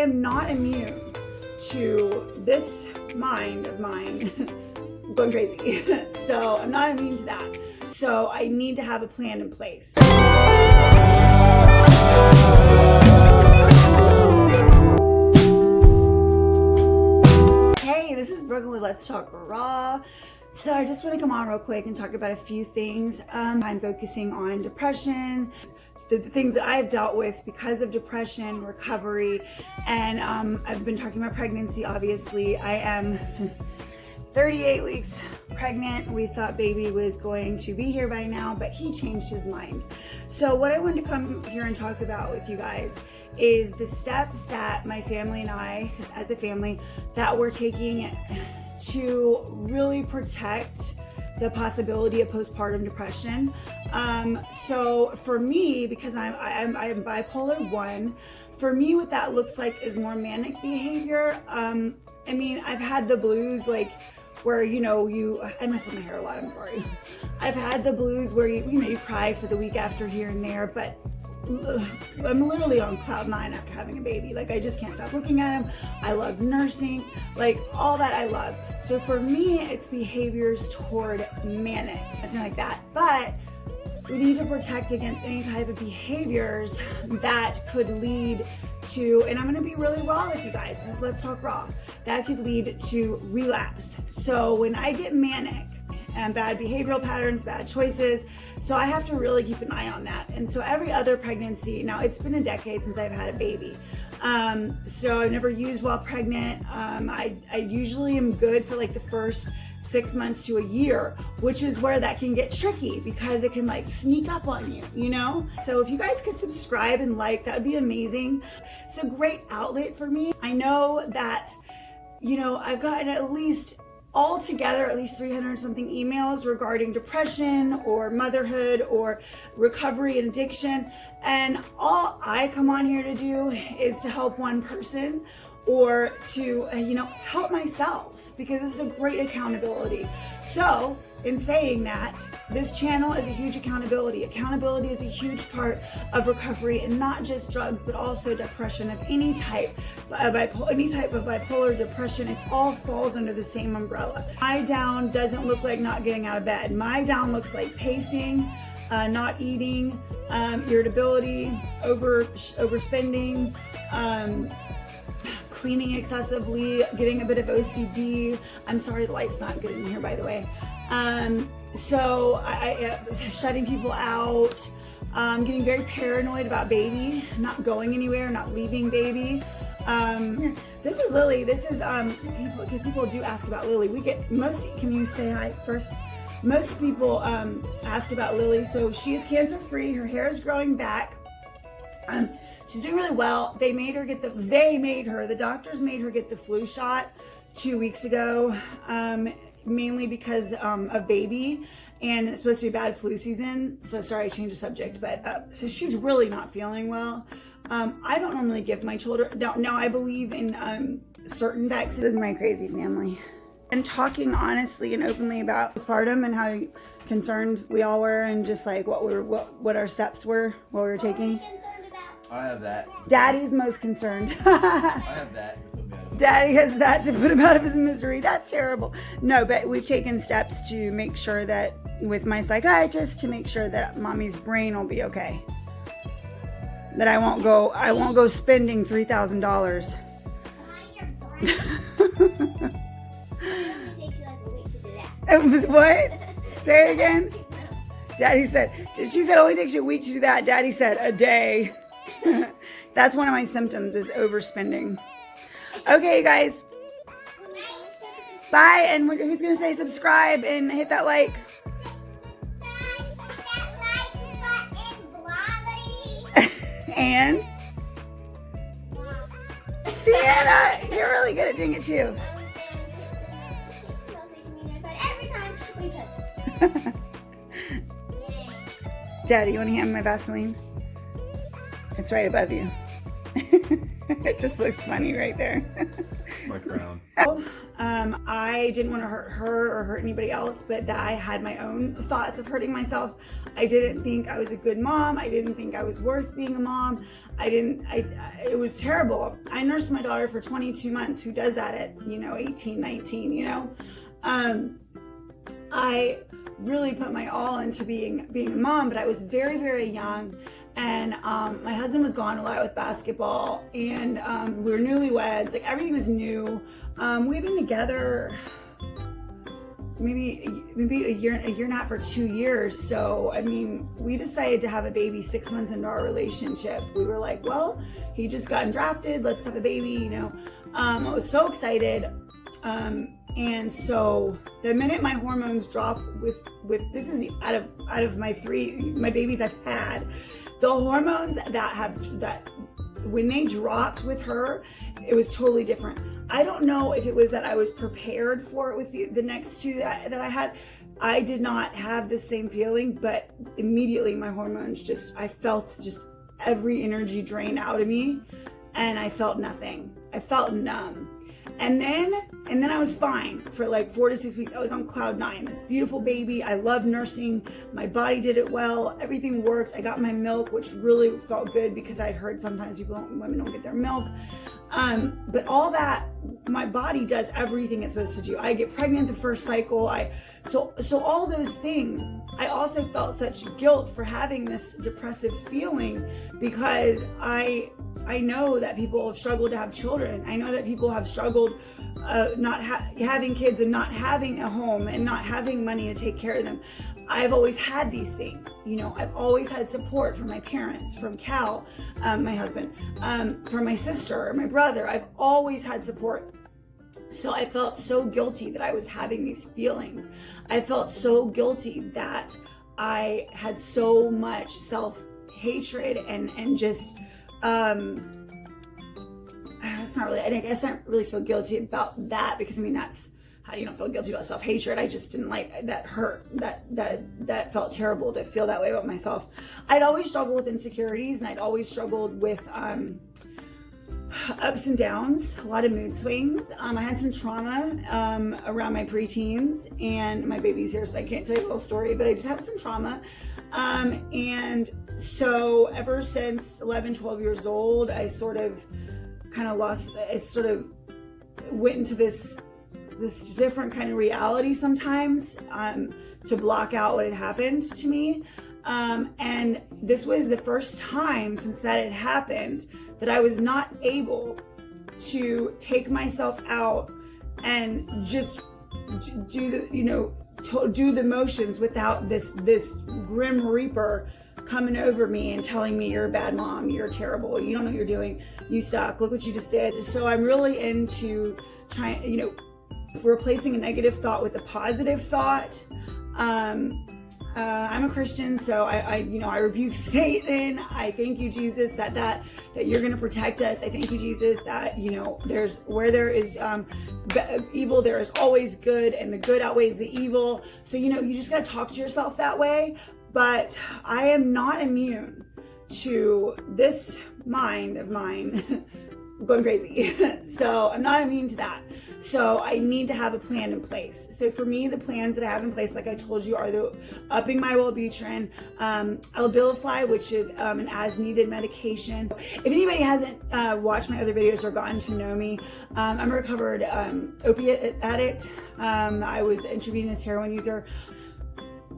am not immune to this mind of mine going crazy. So I'm not immune to that. So I need to have a plan in place. Hey, this is Brooklin with Let's Talk Raw. So I just want to come on real quick and talk about a few things. I'm focusing on depression, the things that I've dealt with because of depression, recovery, and I've been talking about pregnancy, obviously. I am 38 weeks pregnant. We thought baby was going to be here by now, but he changed his mind. So what I wanted to come here and talk about with you guys is the steps that my family and I, as a family, that we're taking to really protect the possibility of postpartum depression. So for me, because I'm bipolar 1, for me what that looks like is more manic behavior. I mean, I've had the blues like where, you know, I mess with my hair a lot, I'm sorry. I've had the blues where you cry for the week after here and there, but I'm literally on cloud 9 after having a baby. Like, I just can't stop looking at him. I love nursing, like all that I love. So for me, it's behaviors toward manic, something like that. But we need to protect against any type of behaviors that could lead to, and I'm gonna be really raw with you guys, this is Let's Talk Raw, that could lead to relapse. So when I get manic, and bad behavioral patterns, bad choices. So I have to really keep an eye on that. And so every other pregnancy, now it's been a decade since I've had a baby. So I've never used while pregnant. I usually am good for like the first 6 months to a year, which is where that can get tricky because it can like sneak up on you, you know? So if you guys could subscribe and like, that would be amazing. It's a great outlet for me. I know that, you know, I've gotten at least 300 something emails regarding depression or motherhood or recovery and addiction. And all I come on here to do is to help one person or to, help myself, because this is a great accountability. So in saying that, this channel is a huge accountability. Accountability is a huge part of recovery, and not just drugs, but also depression of any type, any type of bipolar depression. It all falls under the same umbrella. My down doesn't look like not getting out of bed. My down looks like pacing, not eating, irritability, overspending, cleaning excessively, getting a bit of OCD. I'm sorry, the light's not good in here, by the way. So I shutting people out, getting very paranoid about baby, not going anywhere, not leaving baby. This is Lily. This is, people, because people do ask about Lily. Can you say hi first? Most people, ask about Lily. So she is cancer free. Her hair is growing back. She's doing really well. The doctors made her get the flu shot 2 weeks ago, mainly because of baby, and it's supposed to be bad flu season. So sorry, I changed the subject, but so she's really not feeling well. I don't normally give my children, no, I believe in certain vaccines. This is my crazy family. And talking honestly and openly about postpartum and how concerned we all were, and just like what our steps were, what we were taking. I have that. Daddy's most concerned. I have that. Daddy has that to put him out of his misery. That's terrible. No, but we've taken steps to make sure that, with my psychiatrist, to make sure that mommy's brain will be okay. That I won't go spending $3,000. What? Say it again. Daddy said, she said it only takes you a week to do that. Daddy said a day. That's one of my symptoms, is overspending. Okay, you guys. Bye. And who's going to say subscribe and hit that like? And? Sienna, you're really good at doing it too. Daddy, you want to hand me my Vaseline? It's right above you. It just looks funny right there. My crown. I didn't want to hurt her or hurt anybody else, but that I had my own thoughts of hurting myself. I didn't think I was a good mom. I didn't think I was worth being a mom. It was terrible. I nursed my daughter for 22 months. Who does that at, 18, 19, I really put my all into being a mom, but I was very, very young. And my husband was gone a lot with basketball, and we were newlyweds. Like, everything was new. We've been together maybe a year and a half or 2 years. So, I mean, we decided to have a baby 6 months into our relationship. We were like, well, he just gotten drafted. Let's have a baby, I was so excited. And so the minute my hormones drop with this is out of my babies I've had, the hormones that when they dropped with her, it was totally different. I don't know if it was that I was prepared for it with the next two that I had. I did not have the same feeling, but immediately my hormones I felt just every energy drain out of me, and I felt nothing. I felt numb. And then I was fine for like 4 to 6 weeks. I was on cloud 9. This beautiful baby. I love nursing. My body did it well. Everything worked. I got my milk, which really felt good because I heard sometimes women don't get their milk. But all that, my body does everything it's supposed to do. I get pregnant the first cycle. So all those things. I also felt such guilt for having this depressive feeling because I know that people have struggled to have children. I know that people have struggled not having kids and not having a home and not having money to take care of them. I've always had these things. I've always had support from my parents, from Cal, my husband, from my sister, my brother. I've always had support. So I felt so guilty that I was having these feelings. I felt so guilty that I had so much self-hatred and just, it's not really, I guess I don't really feel guilty about that because that's, how do you not feel guilty about self-hatred? I just didn't like that hurt, that felt terrible to feel that way about myself. I'd always struggled with insecurities, and I'd always struggled with, ups and downs, a lot of mood swings. I had some trauma around my preteens, and my baby's here, so I can't tell you the whole story, but I did have some trauma. And so ever since 11, 12 years old, I sort of went into this different kind of reality sometimes to block out what had happened to me. And this was the first time since that had happened that I was not able to take myself out and just do the motions without this grim reaper coming over me and telling me you're a bad mom, you're terrible, you don't know what you're doing, you suck, look what you just did. So I'm really into trying, replacing a negative thought with a positive thought. I'm a Christian, so I rebuke Satan. I thank you, Jesus, that you're going to protect us. I thank you, Jesus, that where there is evil, there is always good, and the good outweighs the evil. So you just got to talk to yourself that way. But I am not immune to this mind of mine going crazy. So I'm not immune to that. So I need to have a plan in place. So for me, the plans that I have in place, like I told you, are the upping my Wellbutrin, Abilify, which is an as-needed medication. If anybody hasn't watched my other videos or gotten to know me, I'm a recovered opiate addict. I was intravenous heroin user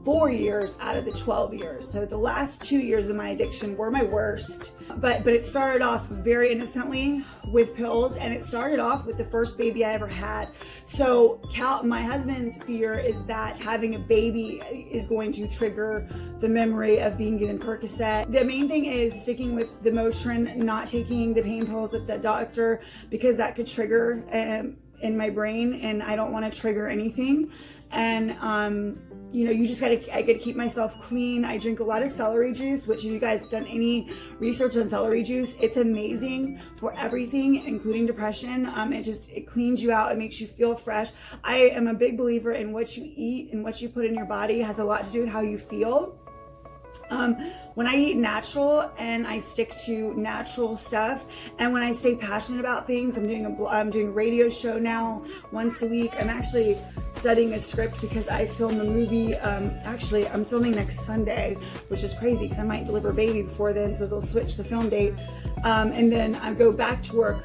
4 years out of the 12 years. So the last 2 years of my addiction were my worst. But it started off very innocently with pills, and it started off with the first baby I ever had. So my husband's fear is that having a baby is going to trigger the memory of being given Percocet. The main thing is sticking with the Motrin, not taking the pain pills at the doctor, because that could trigger in my brain, and I don't want to trigger anything. And you just I gotta keep myself clean. I drink a lot of celery juice, which if you guys done any research on celery juice, it's amazing for everything, including depression. It cleans you out. It makes you feel fresh. I am a big believer in what you eat and what you put in your body has a lot to do with how you feel. When I eat natural and I stick to natural stuff, and when I stay passionate about things, I'm doing a radio show now once a week. I'm actually studying a script because I film a movie. Actually, I'm filming next Sunday, which is crazy because I might deliver a baby before then, so they'll switch the film date. And then I go back to work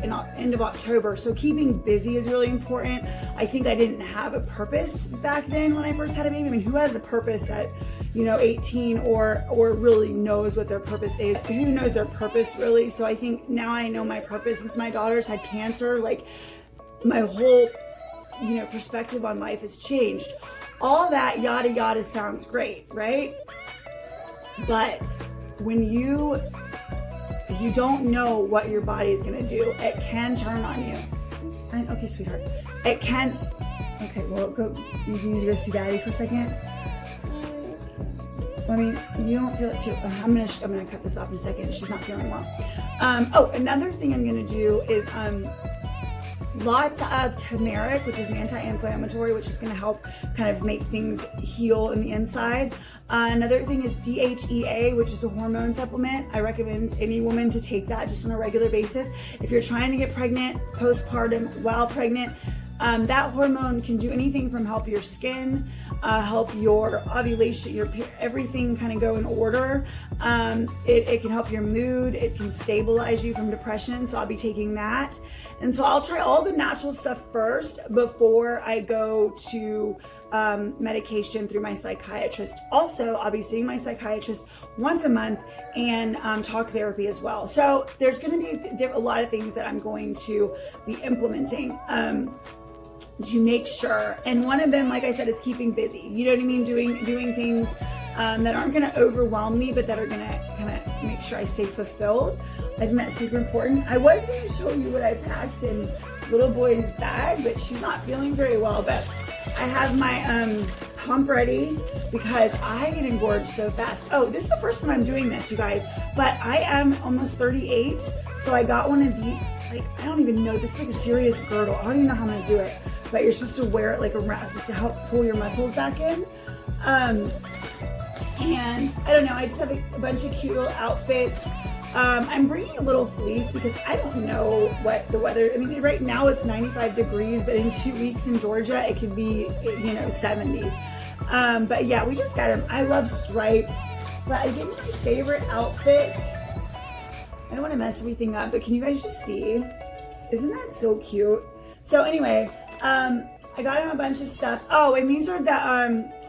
in end of October. So keeping busy is really important. I think I didn't have a purpose back then when I first had a baby. I mean, who has a purpose at 18 or really knows what their purpose is? Who knows their purpose really? So I think now I know my purpose. Since my daughter's had cancer, like my whole perspective on life has changed. All that yada yada sounds great, right? But when you don't know what your body is gonna do, it can turn on you. Okay, sweetheart. It can. Okay, well, go. You need to go see Daddy for a second. I mean, you don't feel it too. I'm gonna cut this off in a second. She's not feeling well. Another thing I'm gonna do is lots of turmeric, which is an anti-inflammatory, which is going to help kind of make things heal in the inside. Another thing is DHEA, which is a hormone supplement. I recommend any woman to take that just on a regular basis. If you're trying to get pregnant, postpartum, while pregnant, that hormone can do anything from help your skin, help your ovulation, everything kind of go in order. It can help your mood. It can stabilize you from depression. So I'll be taking that. And so I'll try all the natural stuff first before I go to medication through my psychiatrist. Also, I'll be seeing my psychiatrist once a month and talk therapy as well. So there's going to be a lot of things that I'm going to be implementing to make sure. And one of them, like I said, is keeping busy. You know what I mean? Doing things that aren't going to overwhelm me, but that are going to kind of make sure I stay fulfilled. I think that's super important. I was going to show you what I packed in little boy's bag, but she's not feeling very well. But I have my pump ready because I get engorged so fast. Oh, this is the first time I'm doing this, you guys. But I am almost 38, so I got one of these. Like, I don't even know. This is like a serious girdle. I don't even know how I'm going to do it. But you're supposed to wear it like around to help pull your muscles back in. And I don't know. I just have a bunch of cute little outfits. I'm bringing a little fleece because I don't know what the weather. I mean, right now it's 95 degrees, but in 2 weeks in Georgia it could be 70. But yeah, we just got them. I love stripes, but I think my favorite outfit. I don't want to mess everything up, but can you guys just see? Isn't that so cute? So anyway, I got him a bunch of stuff. Oh, and these are the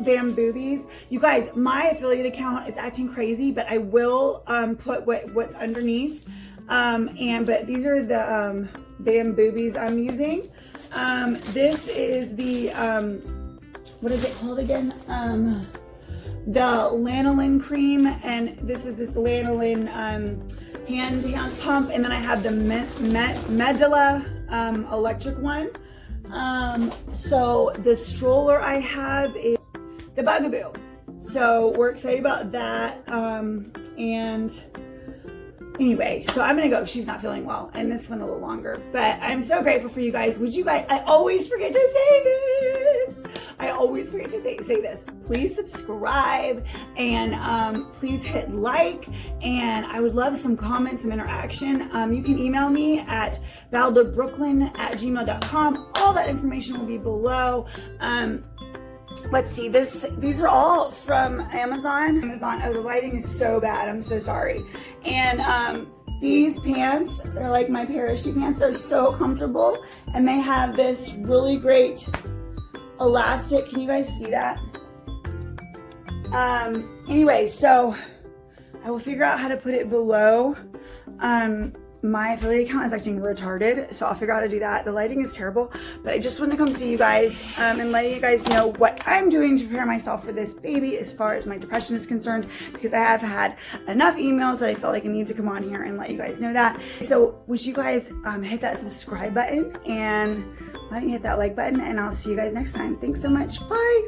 Bamboobies. You guys, my affiliate account is acting crazy, but I will put what's underneath. But these are the Bamboobies I'm using. This is the what is it called again? The Lanolin cream, and this is this Lanolin hand pump, and then I have the Medela electric one. So the stroller I have is the Bugaboo. So we're excited about that. And anyway, so I'm gonna go. She's not feeling well, and this one a little longer. But I'm so grateful for you guys. I always forget to say this. Say this. Please subscribe and please hit like, and I would love some comments, some interaction. You can email me at bowdlerbrooklin@gmail.com. All that information will be below. Let's see, these are all from Amazon. Oh, the lighting is so bad. I'm so sorry. And these pants, they're like my parachute pants. They're so comfortable, and they have this really great elastic. Can you guys see that? Anyway, so I will figure out how to put it below. My affiliate account is acting retarded, so I'll figure out how to do that. The lighting is terrible, but I just wanted to come see you guys and let you guys know what I'm doing to prepare myself for this baby as far as my depression is concerned, because I have had enough emails that I felt like I need to come on here and let you guys know that. So would you guys hit that subscribe button, and let me hit that like button, and I'll see you guys next time. Thanks so much. Bye.